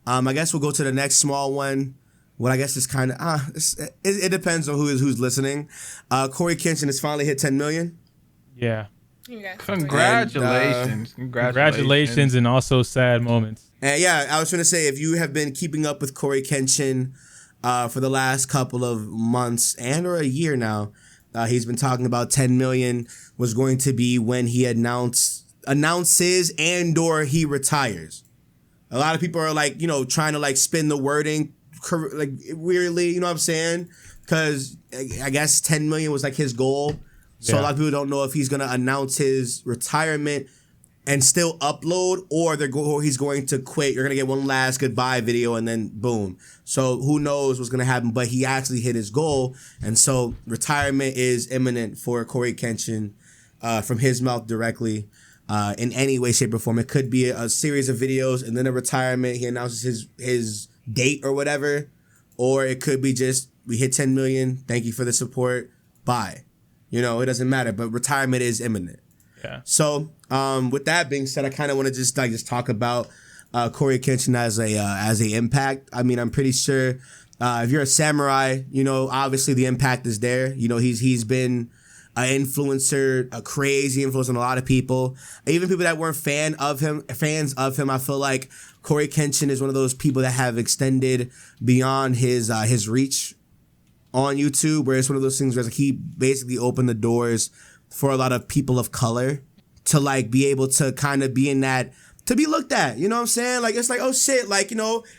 I guess we'll go to the next small one. What I guess is kind of it depends on who's listening. CoryxKenshin has finally hit 10 million. Yeah. Congratulations. Congratulations, and also sad moments. And yeah, I was going to say, if you have been keeping up with CoryxKenshin for the last couple of months or a year now, he's been talking about 10 million was going to be when he announces and/or he retires. A lot of people are like, trying to like spin the wording like weirdly, you know what I'm saying? Because I guess 10 million was like his goal. So a lot of people don't know if he's going to announce his retirement and still upload, or he's going to quit. You're going to get one last goodbye video and then boom. So who knows what's going to happen, but he actually hit his goal. And so retirement is imminent for CoryxKenshin from his mouth directly in any way, shape, or form. It could be a series of videos and then a retirement. He announces his date or whatever, or it could be just, we hit 10 million. Thank you for the support. Bye. It doesn't matter, but retirement is imminent. Yeah. So, with that being said, I kind of want to just talk about CoryxKenshin as a impact. I mean, I'm pretty sure if you're a samurai, obviously the impact is there. He's been an influencer, a crazy influence on a lot of people, even people that weren't fans of him. I feel like CoryxKenshin is one of those people that have extended beyond his reach on YouTube, where it's one of those things where he basically opened the doors for a lot of people of color to like be able to kind of be in that, to be looked at, you know what I'm saying? Like, it's like, oh shit, like,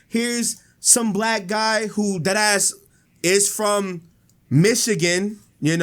here's some black guy who deadass is from Michigan, and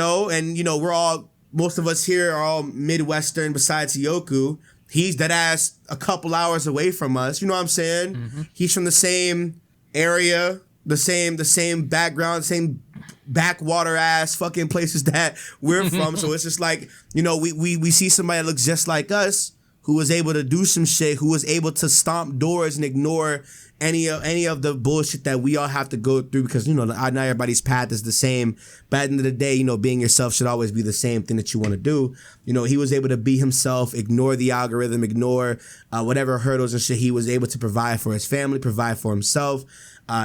most of us here are all Midwestern besides Yoku. He's deadass a couple hours away from us, you know what I'm saying? Mm-hmm. He's from the same area, the same background, same backwater ass fucking places that we're from. So it's just like, we see somebody that looks just like us, who was able to do some shit, who was able to stomp doors and ignore any of the bullshit that we all have to go through, because not everybody's path is the same. But at the end of the day, being yourself should always be the same thing that you want to do. He was able to be himself, ignore the algorithm, ignore whatever hurdles and shit. He was able to provide for his family, provide for himself,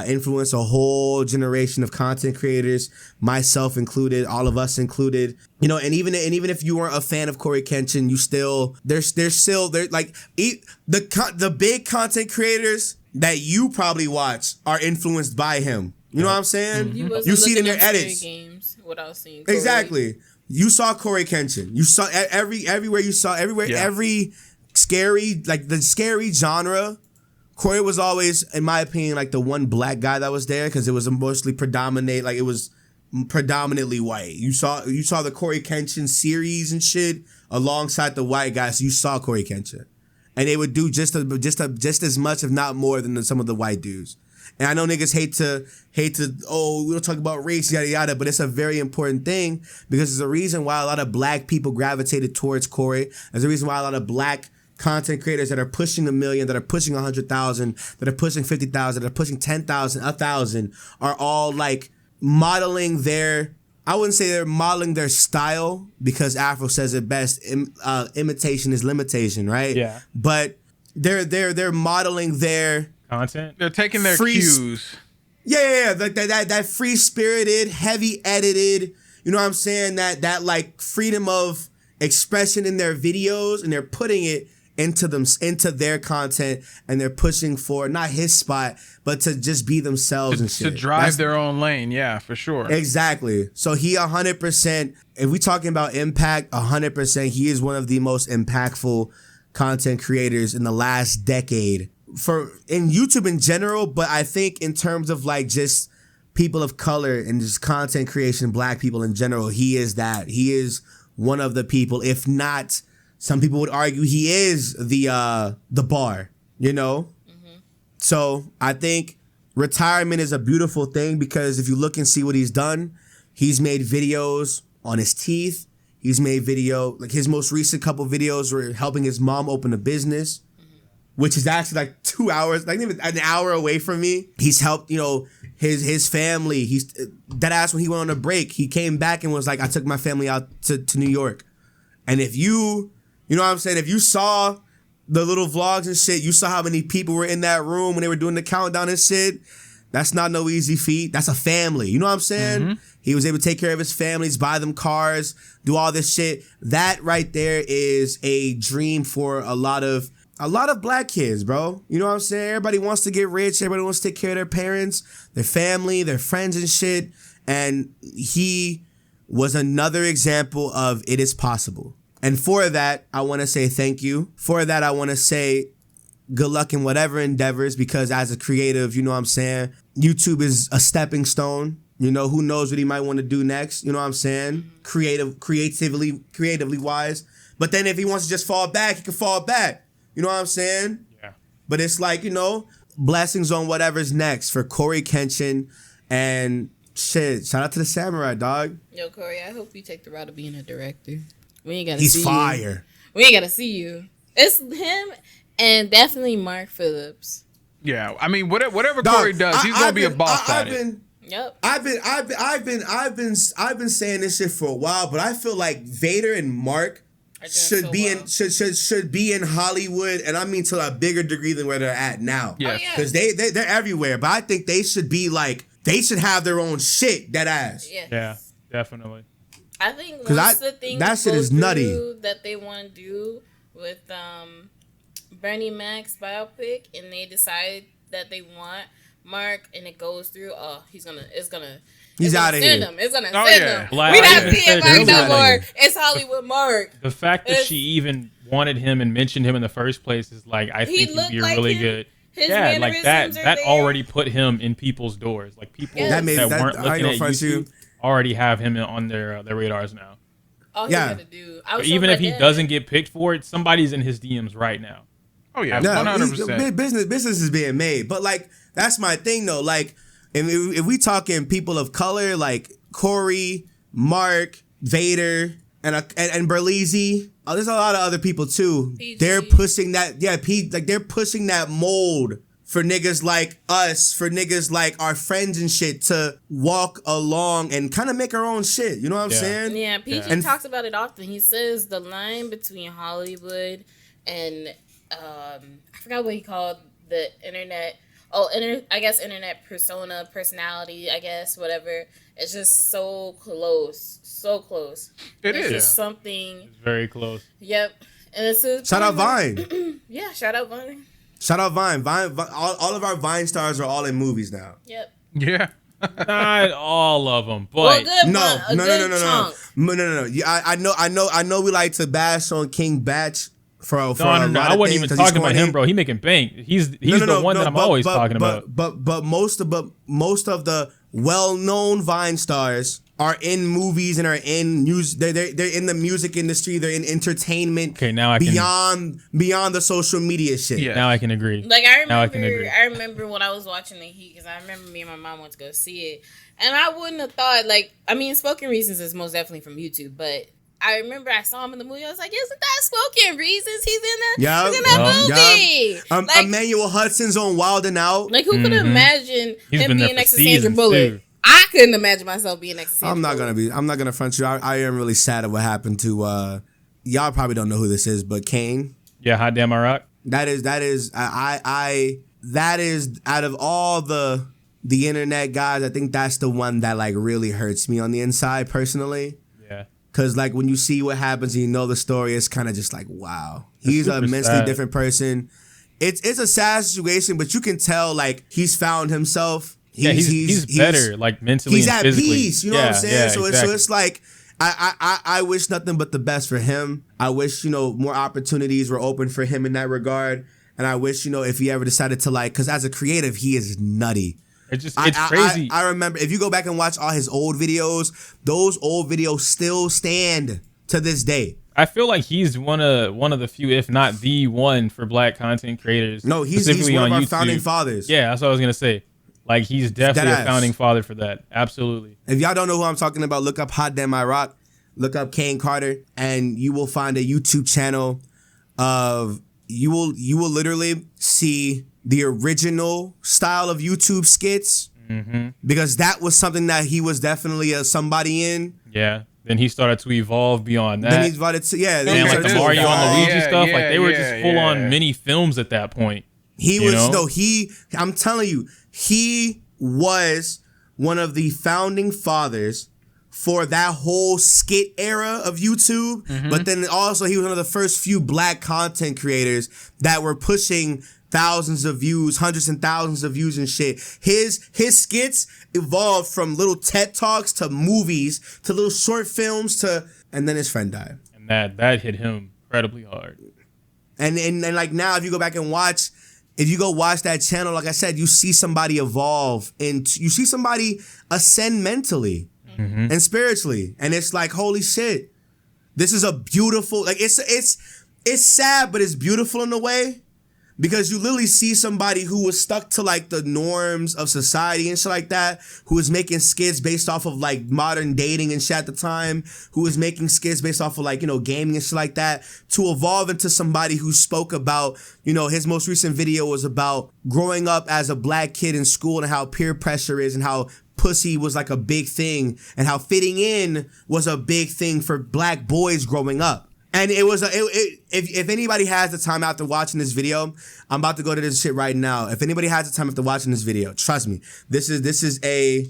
influence a whole generation of content creators, myself included, all of us included. And even if you weren't a fan of CoryxKenshin, you still there's like the big content creators that you probably watch are influenced by him. You know what I'm saying? You see it in their edits. Games without seeing exactly. You saw CoryxKenshin. You saw everywhere. You saw everywhere. Yeah. Every scary, like the scary genre. Corey was always, in my opinion, like the one black guy that was there, because it was mostly predominantly white. You saw the CoryxKenshin series and shit alongside the white guys. You saw CoryxKenshin, and they would do just as much, if not more, than some of the white dudes. And I know niggas hate to we don't talk about race, yada yada, but it's a very important thing, because there's a reason why a lot of black people gravitated towards Corey. There's a reason why a lot of black content creators that are pushing 1 million, that are pushing 100,000, that are pushing 50,000, that are pushing 10,000, 1,000, are all like modeling their, I wouldn't say they're modeling their style, because Afro says it best, imitation is limitation, right? Yeah. But they're modeling their content. They're taking their cues. Yeah. Like that free spirited, heavy edited, you know what I'm saying? That like freedom of expression in their videos, and they're putting it into their content, and they're pushing for not his spot, but to just be themselves and shit. To drive their own lane, yeah, for sure. Exactly. So he 100%, if we talking about impact, 100%, he is one of the most impactful content creators in the last decade in YouTube in general, but I think in terms of like just people of color and just content creation, black people in general, he is that. He is one of the people, if not, some people would argue he is the bar, Mm-hmm. So I think retirement is a beautiful thing, because if you look and see what he's done, he's made videos on his teeth. He's made like his most recent couple videos were helping his mom open a business, which is actually like 2 hours, like even an hour away from me. He's helped, his family. He's that ass when he went on a break, he came back and was like, I took my family out to New York. And if you know what I'm saying, if you saw the little vlogs and shit, you saw how many people were in that room when they were doing the countdown and shit. That's not no easy feat. That's a family. You know what I'm saying? Mm-hmm. He was able to take care of his families, buy them cars, do all this shit. That right there is a dream for a lot of black kids, bro. You know what I'm saying? Everybody wants to get rich. Everybody wants to take care of their parents, their family, their friends and shit. And he was another example of it is possible. And for that, I want to say thank you. For that, I want to say good luck in whatever endeavors, because as a creative, you know what I'm saying? YouTube is a stepping stone. You know, who knows what he might want to do next? You know what I'm saying? Creatively wise. But then if he wants to just fall back, he can fall back. You know what I'm saying? Yeah. But it's like, you know, blessings on whatever's next for CoryxKenshin. And shit, shout out to the samurai, dog. Yo, Corey, I hope you take the route of being a director. We ain't gotta He's see fire. You. We ain't gotta see you. It's him and definitely Mark Phillips. Yeah, I mean, whatever Corey does, he's gonna be a boss at it. Yep. I've been saying this shit for a while, but I feel like Vader and Mark should be in Hollywood, and I mean to a bigger degree than where they're at now. Yes. Because they're everywhere, but I think they should be like, they should have their own shit, that ass. Yes. Yeah, definitely. I think once the things that shit is nutty that they want to do with Bernie Mac's biopic, and they decide that they want Mark, and it goes through. Oh, he's out of here. It's gonna send him. We not seeing Mark no more. It's Hollywood Mark. The fact that she even wanted him and mentioned him in the first place is like, I think he'd be really good. Yeah, like that already put him in people's doors. Like people that weren't looking at YouTube already have him on their radars now. All he had to do. Even if he doesn't get picked for it, somebody's in his DMs right now. Oh yeah, 100%. Business is being made, but like that's my thing though. Like if we talking people of color, like Corey, Mark, Vader, and Berlizzi, there's a lot of other people too. PG. They're pushing that, they're pushing that mold for niggas like us, for niggas like our friends and shit to walk along and kind of make our own shit. You know what I'm saying? Yeah, PG talks about it often. He says the line between Hollywood and I forgot what he called the internet. I guess internet personality, I guess, whatever. It's just so close. It's just something. It's very close. Yep. And it's shout out Vine. Yeah, shout out Vine. Shout out Vine. Vine. All of our Vine stars are all in movies now. Yep. Yeah. Not all of them, but No. I know we like to bash on King Batch. No, I wasn't even talking about him, bro. He making bank. He's the one that I'm always talking about. But most of the well-known Vine stars are in movies and are in news. They're in the music industry. They're in entertainment. Okay, now I can beyond the social media shit. Yeah. Now I can agree. Like I remember when I was watching The Heat, because I remember me and my mom went to go see it, and I wouldn't have thought, like, I mean, Spoken Reasons is most definitely from YouTube, but I remember I saw him in the movie. I was like, isn't that Spoken Reasons? He's in that movie. Like, Emmanuel Hudson's on Wild 'N Out. Like, who could imagine him being next to Sandra Bullock? Too. I couldn't imagine myself being next to Sandra Bullock. I'm not gonna front you. I am really sad at what happened to y'all probably don't know who this is, but Kane. Yeah, Hot Damn Iraq. That is out of all the internet guys, I think that's the one that like really hurts me on the inside personally. Yeah. Cause like when you see what happens and you know the story, it's kind of just like, wow, he's an immensely different person. It's a sad situation, but you can tell like he's found himself. He's better, like mentally. He's at peace. You know what I'm saying? So it's like I wish nothing but the best for him. I wish more opportunities were open for him in that regard, and I wish if he ever decided to like, because as a creative, he is nutty. It's crazy. I remember if you go back and watch all his old videos, those old videos still stand to this day. I feel like he's one of the few, if not the one, for black content creators. No, he's one of our founding fathers. Yeah, that's what I was gonna say. Like, he's definitely a founding father for that. Absolutely. If y'all don't know who I'm talking about, look up Hot Damn Iraq, look up Kane Carter, and you will find a YouTube channel of you will literally see the original style of YouTube skits, because that was something that he was definitely somebody in. Yeah, Then he started to evolve beyond that. Then he started to, and like the Mario and Luigi stuff, like they were just full on mini films at that point. I'm telling you, he was one of the founding fathers for that whole skit era of YouTube. But then also he was one of the first few black content creators that were pushing thousands of views, hundreds and thousands of views and shit. His skits evolved from little TED Talks to movies to little short films and then his friend died. And that hit him incredibly hard. And like now, if you go back and watch that channel, like I said, you see somebody evolve and you see somebody ascend mentally and spiritually. And it's like, holy shit, this is a beautiful, like it's sad, but it's beautiful in a way. Because you literally see somebody who was stuck to like the norms of society and shit like that, who was making skits based off of like modern dating and shit at the time, who was making skits based off of like, gaming and shit like that, to evolve into somebody who spoke about, his most recent video was about growing up as a black kid in school and how peer pressure is and how pussy was like a big thing and how fitting in was a big thing for black boys growing up. And it was if anybody has the time after watching this video, I'm about to go to this shit right now. If anybody has the time after watching this video, trust me, this is a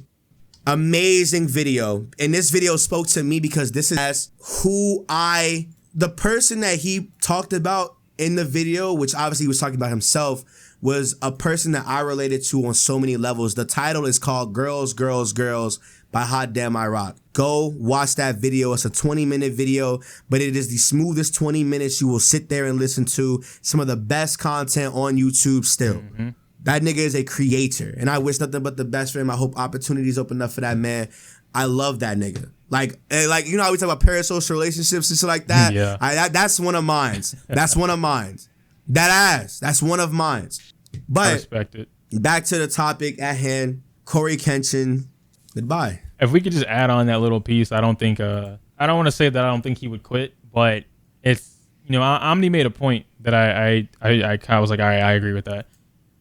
amazing video. And this video spoke to me because this is the person that he talked about in the video, which obviously he was talking about himself, was a person that I related to on so many levels. The title is called Girls, Girls, Girls by Hot Damn I Rock. Go watch that video. It's a 20-minute video, but it is the smoothest 20 minutes you will sit there and listen to. Some of the best content on YouTube still. That nigga is a creator, and I wish nothing but the best for him. I hope opportunities open up for that man. I love that nigga. Like how we talk about parasocial relationships and shit like that? Yeah. That's one of mine. That's one of mine. That's one of mine. But I respect it. Back to the topic at hand, CoryxKenshin, goodbye. If we could just add on that little piece, I don't think I don't want to say that I don't think he would quit, but it's Omni made a point that I kind of was like, all right, I agree with that.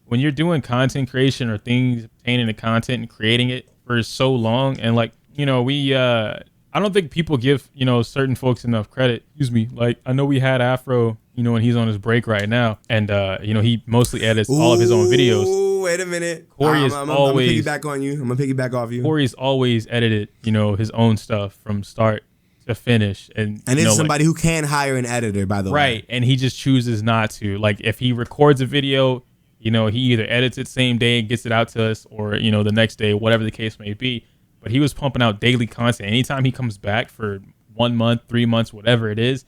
When you're doing content creation or things pertaining to content and creating it for so long, and like I don't think people give certain folks enough credit. Excuse me, like I know we had Afro, and he's on his break right now, and he mostly edits all of his own videos. Wait a minute. Corey is always I'm gonna piggyback on you. I'm gonna piggyback off you. Corey's always edited, his own stuff from start to finish, and this is somebody who can hire an editor, by the way. Right, and he just chooses not to. Like if he records a video, he either edits it same day and gets it out to us, or the next day, whatever the case may be. But he was pumping out daily content. Anytime he comes back for 1 month, 3 months, whatever it is,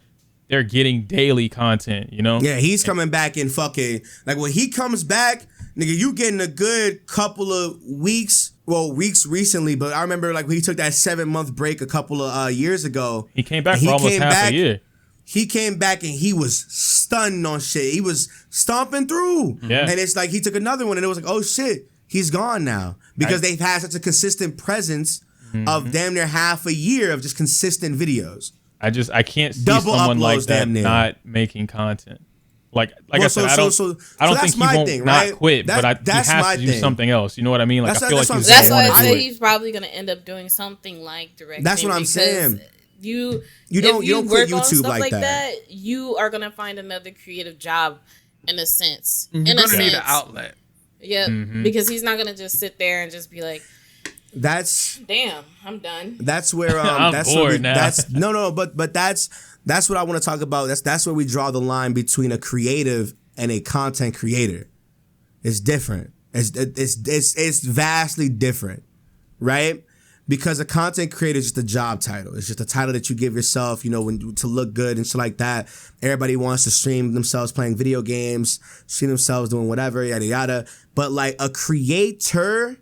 they're getting daily content. Yeah, he's coming back in fucking like when he comes back. Nigga, you getting a good couple of weeks. Well, weeks recently, but I remember like when he took that 7-month break a couple of years ago. He came back for almost half a year. He came back and he was stunned on shit. He was stomping through. Yeah. And it's like he took another one and it was like, oh shit, he's gone now. Because they've had such a consistent presence of damn near half a year of just consistent videos. I can't see someone like that not making content. I said, I don't think he won't not quit, but he has to do something else. You know what I mean? Like I feel like that's why I say he's probably gonna end up doing something like directing. That's what I'm saying. You don't quit YouTube stuff like that. You are gonna find another creative job, in a sense. You're gonna need an outlet. Yeah, because he's not gonna just sit there and just be like, damn, I'm done. That's where I'm that's bored now. But that's what I want to talk about. That's where we draw the line between a creative and a content creator. It's different. It's vastly different, right? Because a content creator is just a job title. It's just a title that you give yourself, to look good and shit like that. Everybody wants to stream themselves playing video games, stream themselves doing whatever, yada yada. But like a creative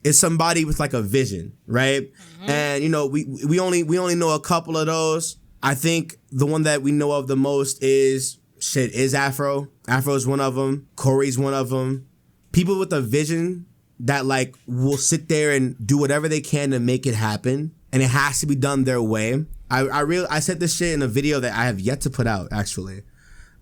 is somebody with like a vision, right? And we only know a couple of those. I think the one that we know of the most is Afro. Afro's one of them. Corey's one of them. People with a vision that like will sit there and do whatever they can to make it happen, and it has to be done their way. I said this shit in a video that I have yet to put out. Actually,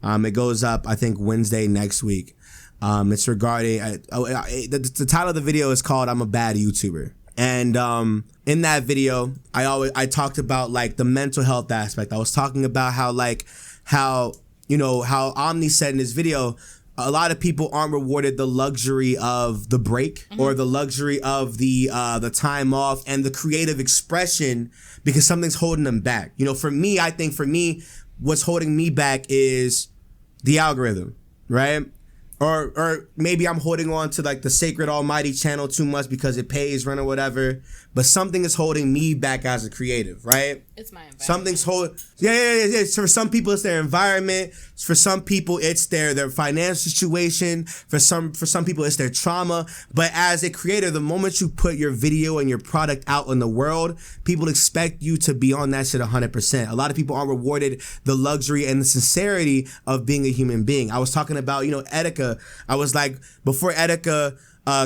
it goes up I think Wednesday next week. It's regarding the title of the video is called "I'm a Bad YouTuber," And in that video, I talked about like the mental health aspect. I was talking about how Omni said in his video, a lot of people aren't rewarded the luxury of the break or the luxury of the time off and the creative expression because something's holding them back. For me, I think what's holding me back is the algorithm, right? Or maybe I'm holding on to like the Sacred Almighty channel too much because it pays rent or whatever. But something is holding me back as a creative, right? It's my environment. Something's holding. Yeah. For some people, it's their environment. For some people, it's their financial situation. For some people, it's their trauma. But as a creator, the moment you put your video and your product out in the world, people expect you to be on that shit 100%. A lot of people aren't rewarded the luxury and the sincerity of being a human being. I was talking about, Etika. I was like, before Etika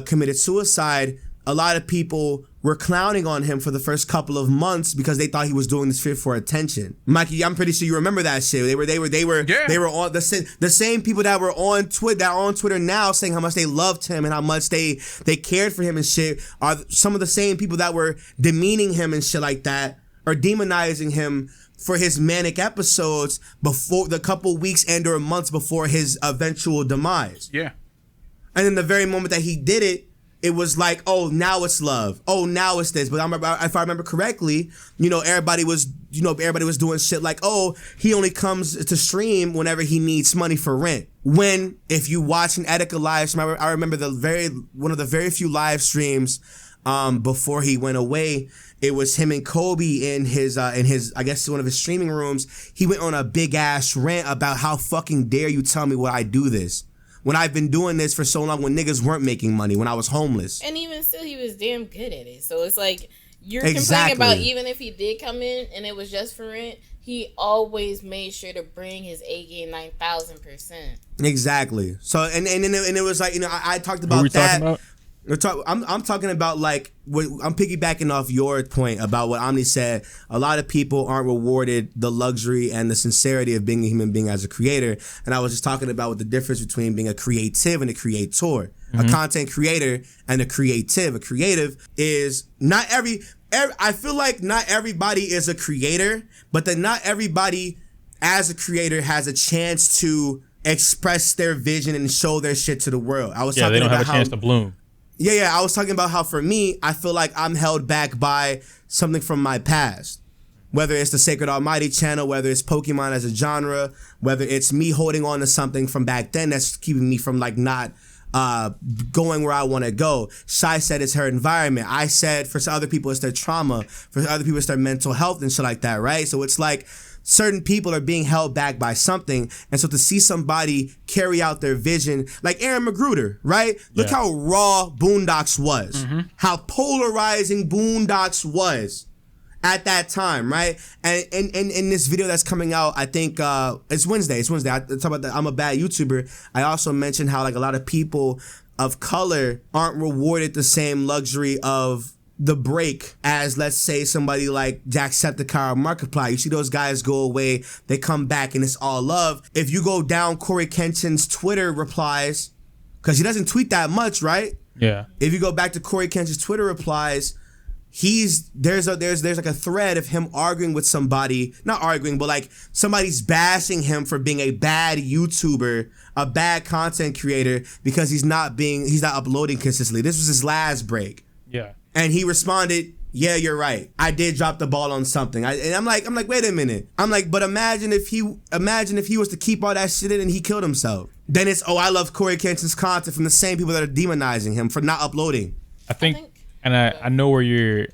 committed suicide, a lot of people were clowning on him for the first couple of months because they thought he was doing this shit for attention. Mikey, I'm pretty sure you remember that shit. They were on the same people that were on Twitter now saying how much they loved him and how much they cared for him and shit are some of the same people that were demeaning him and shit like that or demonizing him for his manic episodes before the couple weeks and or months before his eventual demise. Yeah. And in the very moment that he did it, it was like, oh, now it's love. Oh, now it's this. But if I remember correctly, everybody was doing shit like, oh, he only comes to stream whenever he needs money for rent. When, if you watch an Etika live stream, I remember one of the very few live streams before he went away. It was him and Kobe in his I guess one of his streaming rooms. He went on a big ass rant about how fucking dare you tell me why I do this. When I've been doing this for so long, when niggas weren't making money, when I was homeless. And even still, he was damn good at it. So it's like, you're complaining about even if he did come in and it was just for rent, he always made sure to bring his A game 9,000%. Exactly. So, and it was like, I talked about what were we that. Talking about? I'm talking about like I'm piggybacking off your point about what Omni said. A lot of people aren't rewarded the luxury and the sincerity of being a human being as a creator. And I was just talking about what the difference between being a creative and a creator, a content creator and a creative. A creative is not I feel like not everybody is a creator, but that not everybody as a creator has a chance to express their vision and show their shit to the world. I was talking they don't about have a chance to bloom. Yeah, I was talking about how for me, I feel like I'm held back by something from my past. Whether it's the Sacred Almighty channel, whether it's Pokemon as a genre, whether it's me holding on to something from back then that's keeping me from like not going where I want to go. Shai said it's her environment. I said for some other people it's their trauma. For other people it's their mental health and shit like that, right? So it's like certain people are being held back by something. And so to see somebody carry out their vision, like Aaron McGruder, right? Look how raw Boondocks was. How polarizing Boondocks was at that time, right? And in this video that's coming out, I think it's Wednesday. I talk about that I'm a bad YouTuber. I also mentioned how like a lot of people of color aren't rewarded the same luxury of the break as, let's say, somebody like Jacksepticeye or Markiplier. You see those guys go away, they come back, and it's all love. If you go down CoryxKenshin's Twitter replies, because he doesn't tweet that much, right? Yeah. If you go back to CoryxKenshin's Twitter replies, there's like a thread of him arguing with somebody, not arguing, but like somebody's bashing him for being a bad YouTuber, a bad content creator because he's not uploading consistently. This was his last break. Yeah. And he responded, yeah, you're right. I did drop the ball on something. And I'm like, wait a minute. I'm like, but imagine if he was to keep all that shit in and he killed himself. Then it's, I love CoryxKenshin's content from the same people that are demonizing him for not uploading. I think and I know where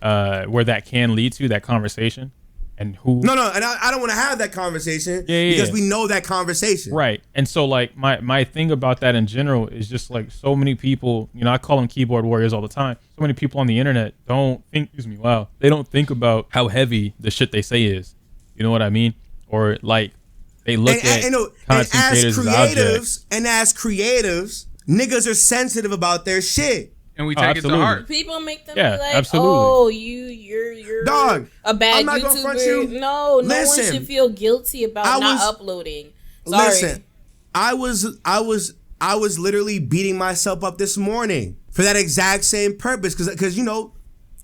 where that can lead to, that conversation. And who? No, and I don't want to have that conversation because we know that conversation. Right. And so like my thing about that in general is just like so many people, I call them keyboard warriors all the time. So many people on the internet don't think, they don't think about how heavy the shit they say is. You know what I mean? Or like they look at content creators as objects. And as creatives, niggas are sensitive about their shit. And we take it to heart. People make them be like, absolutely. "Oh, you're dog, a bad I'm not YouTuber." gonna front you. No one should feel guilty about not uploading. Sorry. Listen, I was literally beating myself up this morning for that exact same purpose because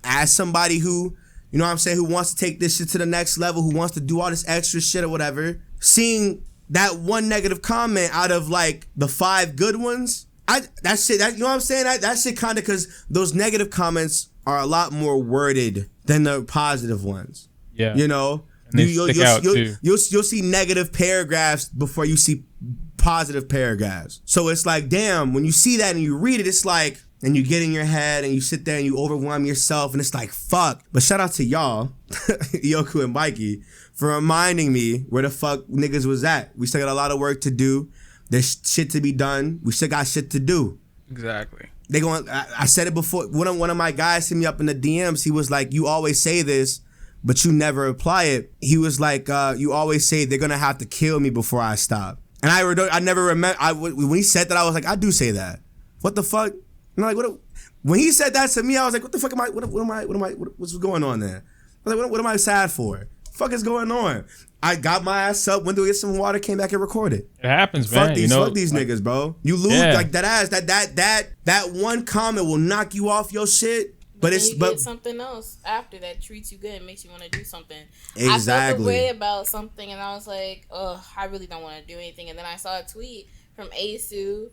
as somebody who, you know what I'm saying, who wants to take this shit to the next level, who wants to do all this extra shit or whatever, seeing that one negative comment out of like the 5 good ones, you know what I'm saying? That shit kind of, because those negative comments are a lot more worded than the positive ones. Yeah. You know? And you'll see negative paragraphs before you see positive paragraphs. So it's like, damn, when you see that and you read it, it's like, and you get in your head and you sit there and you overwhelm yourself and it's like, fuck. But shout out to y'all, Yoku and Mikey, for reminding me where the fuck niggas was at. We still got a lot of work to do. There's shit to be done. We still got shit to do. Exactly. I said it before. One of my guys hit me up in the DMs. He was like, you always say this, but you never apply it. He was like, you always say they're gonna have to kill me before I stop. And I never remember. When he said that, I was like, I do say that. What the fuck? And I'm like, when he said that to me, I was like, what the fuck am I? What's going on there? I was like, what am I sad for? What the fuck is going on? I got my ass up, went to get some water, came back and recorded. It happens, man. Fuck these niggas, bro. You lose like that ass. That one comment will knock you off your shit. But you get something else after that treats you good and makes you want to do something. Exactly. I felt a way about something and I was like, oh, I really don't want to do anything. And then I saw a tweet from Asu,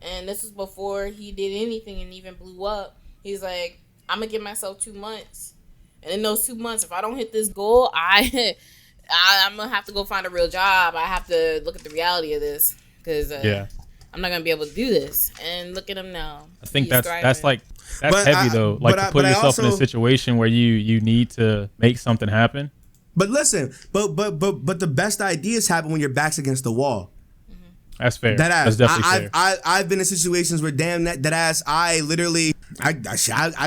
and this was before he did anything and even blew up. He's like, I'm gonna give myself 2 months, and in those 2 months, if I don't hit this goal, I'm gonna have to go find a real job. I have to look at the reality of this because I'm not gonna be able to do this. And look at him now. I think that's heavy though. Like to put yourself in a situation where you need to make something happen. But listen, but the best ideas happen when your back's against the wall. That's fair. That's definitely fair. I've been in situations where that ass, I literally I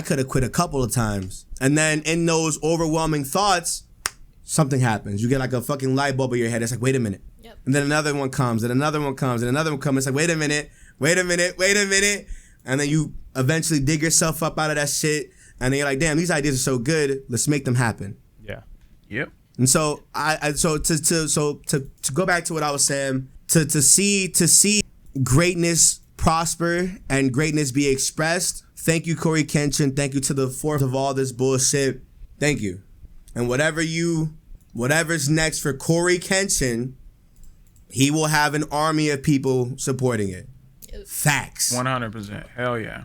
could have quit a couple of times, and then in those overwhelming thoughts, something happens. You get like a fucking light bulb in your head. It's like, wait a minute. Yep. And then another one comes, and another one comes, and another one comes. It's like, wait a minute. And then you eventually dig yourself up out of that shit, and then you're like, damn, these ideas are so good. Let's make them happen. Yeah. Yep. And so to go back to what I was saying, to see greatness prosper and greatness be expressed. Thank you, CoryxKenshin. Thank you to the fourth of all this bullshit. Thank you. And whatever's next for CoryxKenshin, he will have an army of people supporting it. Facts. 100%. Hell yeah.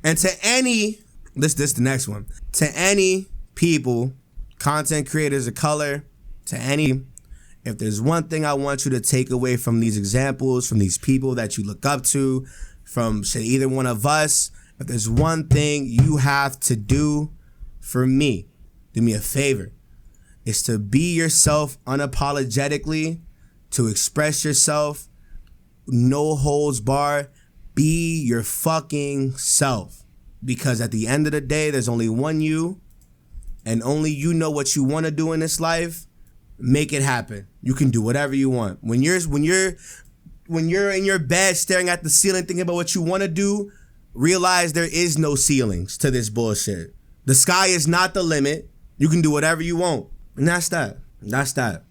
And to any, this the next one. To any people, content creators of color, to any, if there's one thing I want you to take away from these examples, from these people that you look up to, from either one of us, if there's one thing you have to do for me, do me a favor, is to be yourself unapologetically, to express yourself, no holds barred. Be your fucking self. Because at the end of the day, there's only one you, and only you know what you want to do in this life. Make it happen. You can do whatever you want. When you're in your bed staring at the ceiling thinking about what you want to do, realize there is no ceilings to this bullshit. The sky is not the limit. You can do whatever you want. And that's that. That's that.